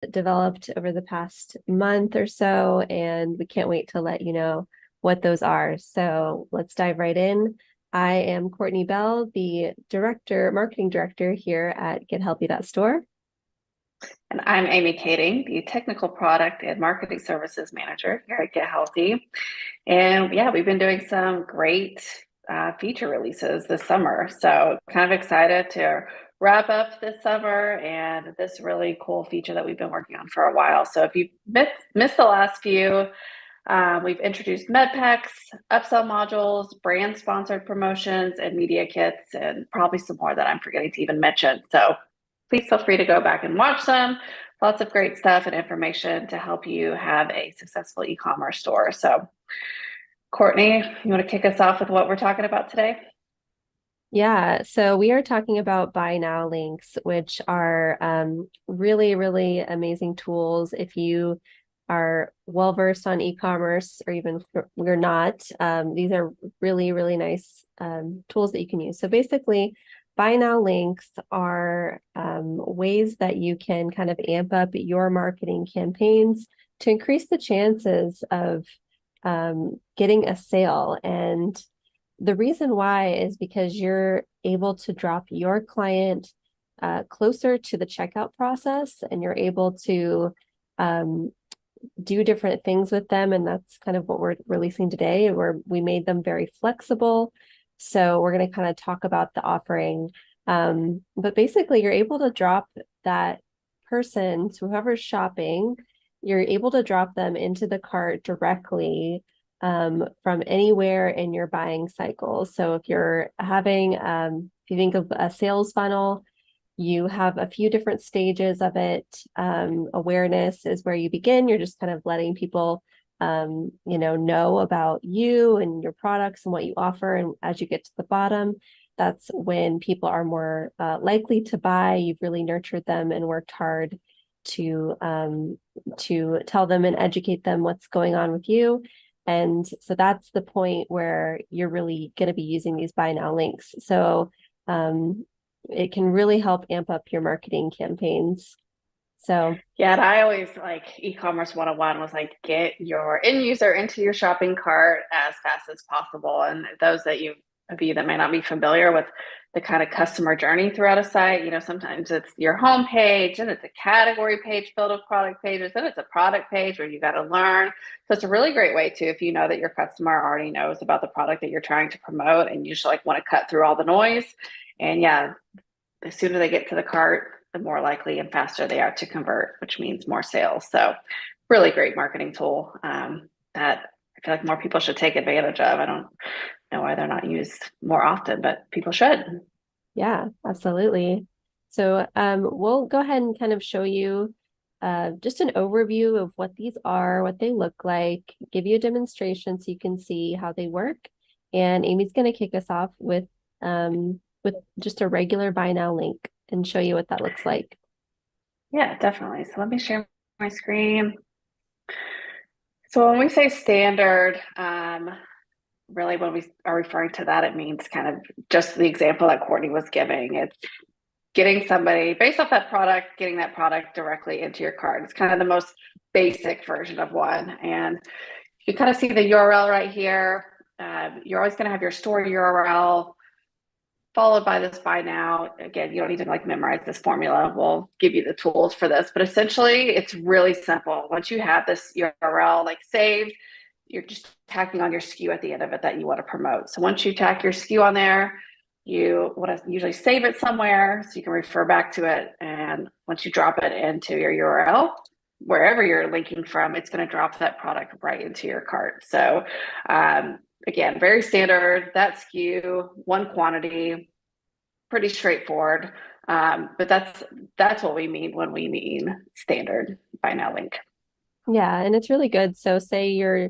developed over the past month or so, and we can't wait to let you know what those are. So let's dive right in. I am Courtney Bell, the marketing director here at GetHealthy.store. And I'm Amy Kading, the Technical Product and Marketing Services Manager here at Get Healthy. And yeah, we've been doing some great feature releases this summer. So kind of excited to wrap up this summer and this really cool feature that we've been working on for a while. So if you missed the last few, we've introduced med packs, upsell modules, brand sponsored promotions, and media kits, and probably some more that I'm forgetting to even mention. So please feel free to go back and watch them. Lots of great stuff and information to help you have a successful e-commerce store. So, Courtney, you want to kick us off with what we're talking about today? Yeah, so we are talking about buy now links, which are really, really amazing tools if you are well versed on e-commerce, or even if you're not. These are really, really nice tools that you can use. So basically, buy now links are ways that you can kind of amp up your marketing campaigns to increase the chances of getting a sale. And the reason why is because you're able to drop your client closer to the checkout process, and you're able to um, do different things with them. And that's kind of what we're releasing today, where we made them very flexible. So we're going to kind of talk about the offering. But basically, you're able to drop that person, to whoever's shopping, you're able to drop them into the cart directly from anywhere in your buying cycle. So if you're having, if you think of a sales funnel, you have a few different stages of it. Awareness is where you begin. You're just kind of letting people, know about you and your products and what you offer. And as you get to the bottom, that's when people are more likely to buy. You've really nurtured them and worked hard to tell them and educate them what's going on with you. And so that's the point where you're really going to be using these buy now links. So it can really help amp up your marketing campaigns. So Yeah, and I always like e-commerce 101 was like get your end user into your shopping cart as fast as possible. And those of you that may not be familiar with the kind of customer journey throughout a site, sometimes it's your home page and it's a category page filled with product pages, and it's a product page where you got to learn. So it's a really great way too, if you know that your customer already knows about the product that you're trying to promote and you just like want to cut through all the noise. And yeah, the sooner they get to the cart, the more likely and faster they are to convert, which means more sales. So, really great marketing tool that I feel like more people should take advantage of. I don't know why they're not used more often, but people should. yeah, absolutely. So we'll go ahead and kind of show you just an overview of what these are, what they look like, give you a demonstration so you can see how they work. And Amy's going to kick us off with just a regular buy now link and show you what that looks like. Yeah, definitely. So let me share my screen. So when we say standard, really when we are referring to that, it means kind of just the example that Courtney was giving. It's getting somebody based off that product, getting that product directly into your cart. It's kind of the most basic version of one. And you kind of see the URL right here. You're always going to have your store URL followed by this buy now. Again, you don't need to like memorize this formula. We'll give you the tools for this, but essentially it's really simple. Once you have this URL like saved, you're just tacking on your SKU at the end of it that you want to promote. So once you tack your SKU on there, you want to usually save it somewhere so you can refer back to it. And once you drop it into your URL, wherever you're linking from, it's going to drop that product right into your cart. So again, very standard, that SKU, one quantity, pretty straightforward. But that's what we mean when we mean standard buy now link. Yeah, and it's really good. So say you're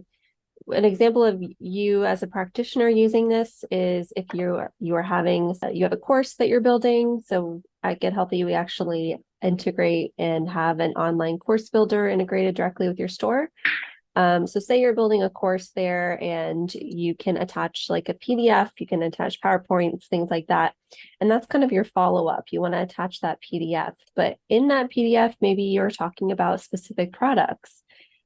an example of you as a practitioner using this is if you are having you have a course that you're building. So at Get Healthy, we actually integrate and have an online course builder integrated directly with your store. So say you're building a course there and you can attach like a PDF, you can attach PowerPoints, things like that. And that's kind of your follow-up. You want to attach that PDF, but in that PDF, maybe you're talking about specific products.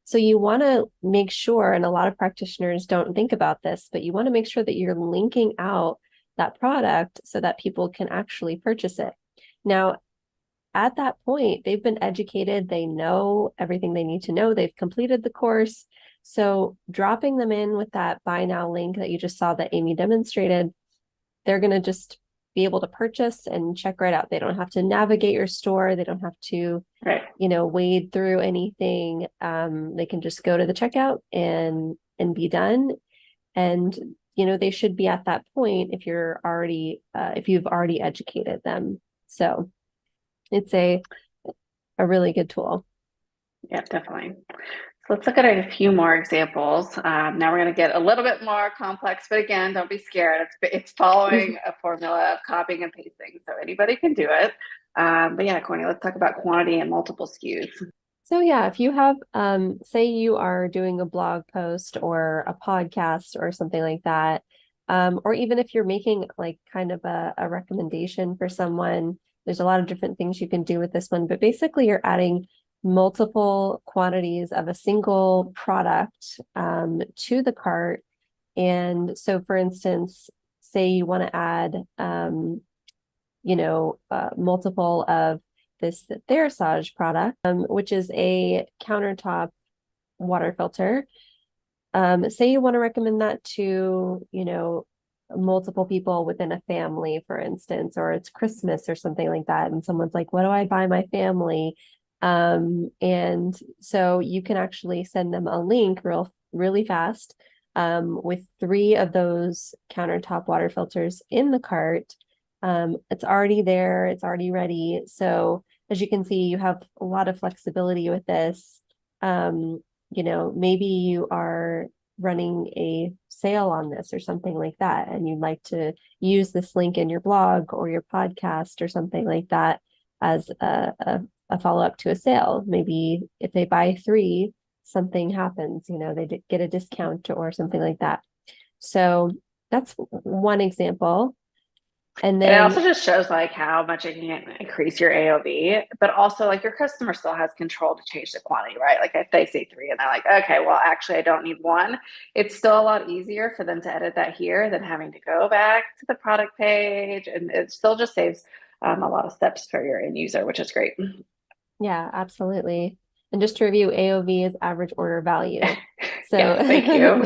So you want to make sure, and a lot of practitioners don't think about this, but you want to make sure that you're linking out that product so that people can actually purchase it. Now, at that point, they've been educated, they know everything they need to know, they've completed the course. So dropping them in with that buy now link that you just saw that Amy demonstrated, they're going to just be able to purchase and check right out. They don't have to navigate your store. They don't have to, Right. wade through anything. They can just go to the checkout and be done. And they should be at that point if you've already educated them. So it's a really good tool. Yeah, definitely. So let's look at a few more examples. Now we're going to get a little bit more complex, but again, don't be scared. It's following a formula of copying and pasting, so anybody can do it. But yeah, Courtney, let's talk about quantity and multiple SKUs. So yeah, if you have, say you are doing a blog post or a podcast or something like that, or even if you're making like kind of a recommendation for someone, there's a lot of different things you can do with this one, but basically you're adding multiple quantities of a single product to the cart. And so for instance, say you want to add, multiple of this Therasage product, which is a countertop water filter. Say you want to recommend that to, multiple people within a family, for instance, or it's Christmas or something like that. And someone's like, what do I buy my family? And so you can actually send them a link really fast with 3 of those countertop water filters in the cart. It's already there, it's already ready. So as you can see, you have a lot of flexibility with this. Maybe you are running a sale on this or something like that, and you'd like to use this link in your blog or your podcast or something like that as a follow-up to a sale. Maybe if they buy 3, something happens, they get a discount or something like that. So that's one example. And And it then, also just shows like how much it can increase your AOV, but also like your customer still has control to change the quantity, right? Like if they say 3 and they're like, okay, well, actually, I don't need 1. It's still a lot easier for them to edit that here than having to go back to the product page. And it still just saves a lot of steps for your end user, which is great. yeah, absolutely. And just to review, AOV is average order value. So, Yes, thank you.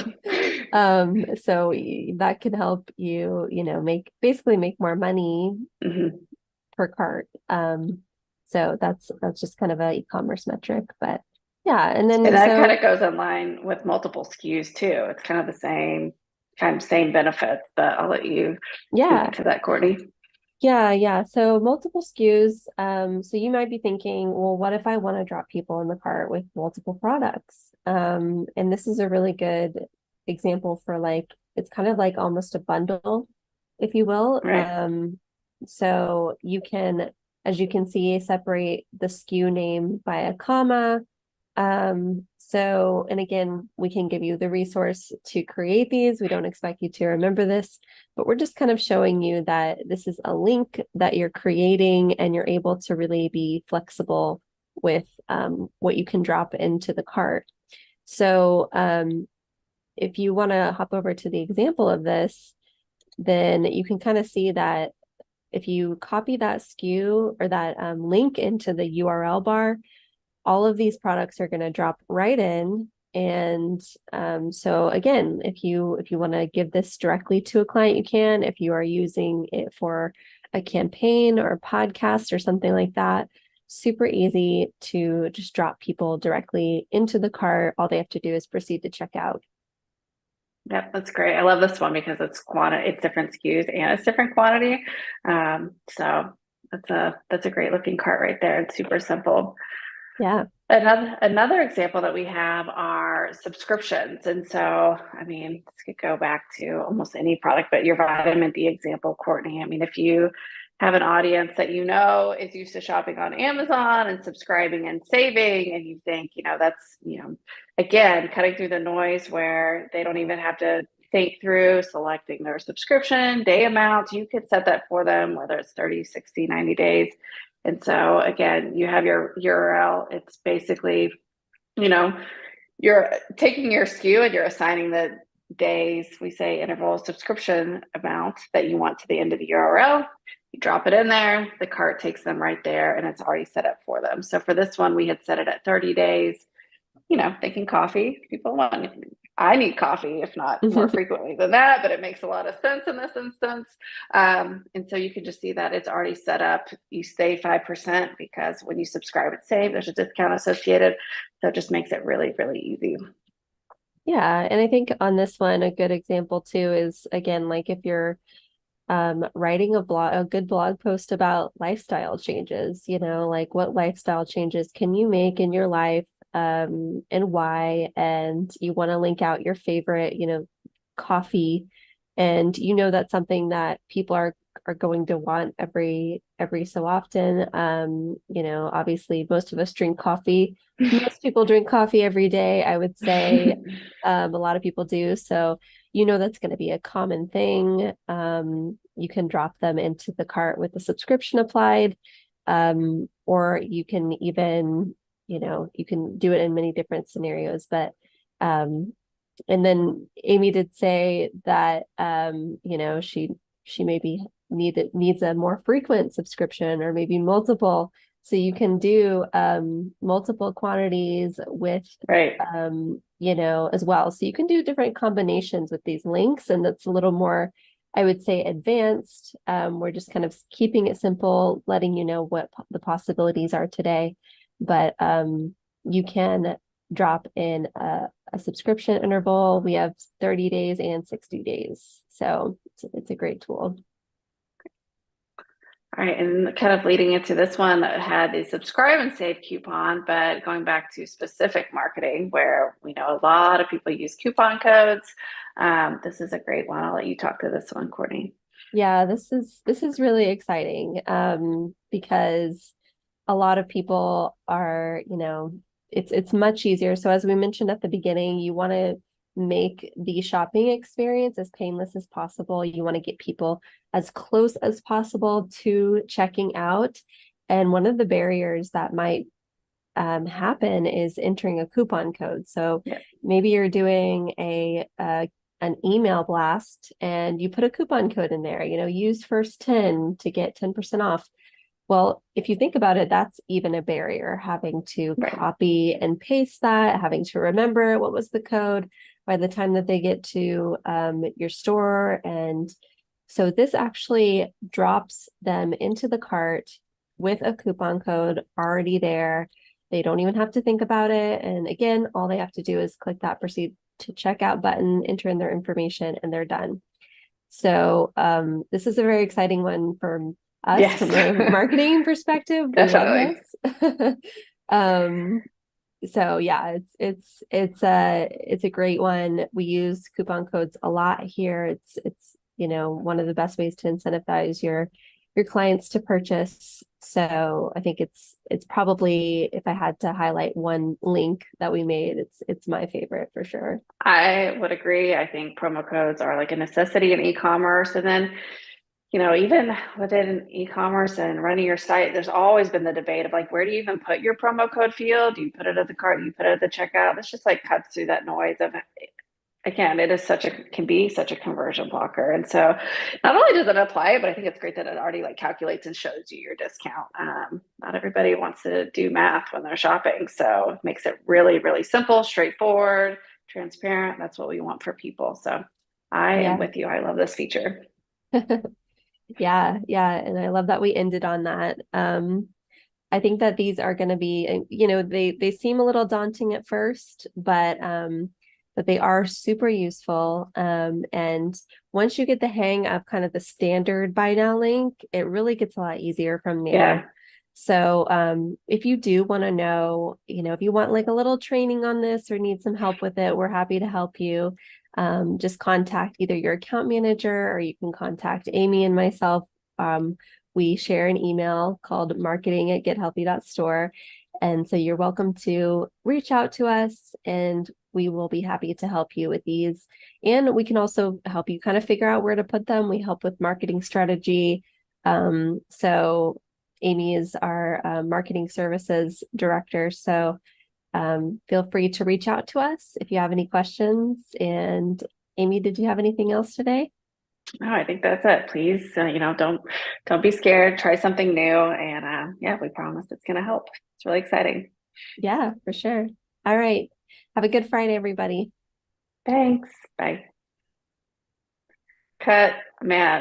so that can help you, basically make more money Mhm. per cart. So that's just kind of a e-commerce metric, but yeah. And And then that kind so of goes in line with multiple SKUs too. It's kind of the same benefits, but I'll let you yeah, speak to that, Courtney. yeah. So multiple SKUs. So you might be thinking, well, what if I want to drop people in the cart with multiple products? And this is a really good example for like it's kind of like almost a bundle, if you will. Right. So you can, as you can see, separate the SKU name by a comma. And again, we can give you the resource to create these. We don't expect you to remember this, but we're just kind of showing you that this is a link that you're creating and you're able to really be flexible with what you can drop into the cart. So if you want to hop over to the example of this, then you can kind of see that if you copy that SKU or that link into the URL bar, all of these products are going to drop right in. And so again, if you want to give this directly to a client, you can. If you are using it for a campaign or a podcast or something like that, super easy to just drop people directly into the cart. All they have to do is proceed to checkout. Yep, that's great. I love this one because it's different SKUs and it's different quantity. So that's a great looking cart right there. It's super simple. Yeah. Another example that we have are subscriptions. And so, I mean, this could go back to almost any product, but your vitamin D example, Courtney. I mean, if you have an audience that you know is used to shopping on Amazon and subscribing and saving, and you think, that's, again, cutting through the noise where they don't even have to think through selecting their subscription, day amounts. You could set that for them, whether it's 30, 60, 90 days. And so again, you have your URL. It's basically, you know, you're taking your SKU and you're assigning the days, we say interval subscription amount that you want to the end of the URL. You drop it in there, the cart takes them right there, and it's already set up for them. So for this one, we had set it at 30 days. Thinking coffee, people want, I need coffee, if not more frequently than that, but it makes a lot of sense in this instance. And so you can just see that it's already set up. You save 5% because when you subscribe and save, there's a discount associated. So it just makes it really, really easy. Yeah, and I think on this one, a good example too is, again, like if you're writing a good blog post about lifestyle changes, like what lifestyle changes can you make in your life, and why, and you want to link out your favorite, coffee, and that's something that people are going to want every so often. Obviously most of us drink coffee. Most people drink coffee every day, I would say. A lot of people do. So that's going to be a common thing. You can drop them into the cart with the subscription applied. Or you can even, you can do it in many different scenarios. But and then Amy did say that she maybe needs a more frequent subscription, or maybe multiple. So you can do multiple quantities with Right. as well. So you can do different combinations with these links, and that's a little more, I would say, advanced. We're just kind of keeping it simple, letting you know what the possibilities are today. But you can drop in a subscription interval. We have 30 days and 60 days. So it's a great tool. All right, and kind of leading into this one, that had the subscribe and save coupon, but going back to specific marketing where we know a lot of people use coupon codes. This is a great one. I'll let you talk to this one, Courtney. Yeah, this is really exciting, because a lot of people are, it's much easier. So as we mentioned at the beginning, you want to make the shopping experience as painless as possible. You want to get people as close as possible to checking out. And one of the barriers that might happen is entering a coupon code. So maybe you're doing an email blast and you put a coupon code in there, use first 10 to get 10% off. Well, if you think about it, that's even a barrier, having to copy and paste that, having to remember what was the code by the time that they get to your store. And so this actually drops them into the cart with a coupon code already there. They don't even have to think about it. And again, all they have to do is click that proceed to checkout button, enter in their information, and they're done. So this is a very exciting one for us from a marketing perspective. We love this. So yeah, it's a great one. We use coupon codes a lot here. It's one of the best ways to incentivize your clients to purchase. So I think it's probably, if I had to highlight one link that we made, it's my favorite for sure. I would agree. I think promo codes are like a necessity in e-commerce. And then, even within e-commerce and running your site, there's always been the debate of like, where do you even put your promo code field? Do you put it at the cart? Do you put it at the checkout? This just like cuts through that noise of, again, it is can be such a conversion blocker. And so not only does it apply, but I think it's great that it already like calculates and shows you your discount. Not everybody wants to do math when they're shopping. So it makes it really, really simple, straightforward, transparent. That's what we want for people. So I am with you. I love this feature. Yeah. And I love that we ended on that. I think that these are going to be, they seem a little daunting at first, but they are super useful. And once you get the hang of kind of the standard buy now link, it really gets a lot easier from there. Yeah. So if you do want to know, if you want like a little training on this or need some help with it, we're happy to help you. Just contact either your account manager, or you can contact Amy and myself. we share an email called marketing@gethealthy.store. And so you're welcome to reach out to us and we will be happy to help you with these. And we can also help you kind of figure out where to put them. We help with marketing strategy. So Amy is our marketing services director. So feel free to reach out to us if you have any questions. And Amy, did you have anything else today? Oh, I think that's it. Please, don't be scared. Try something new, and yeah, we promise it's going to help. It's really exciting. Yeah, for sure. All right. Have a good Friday, everybody. Thanks. Bye. Cut, man.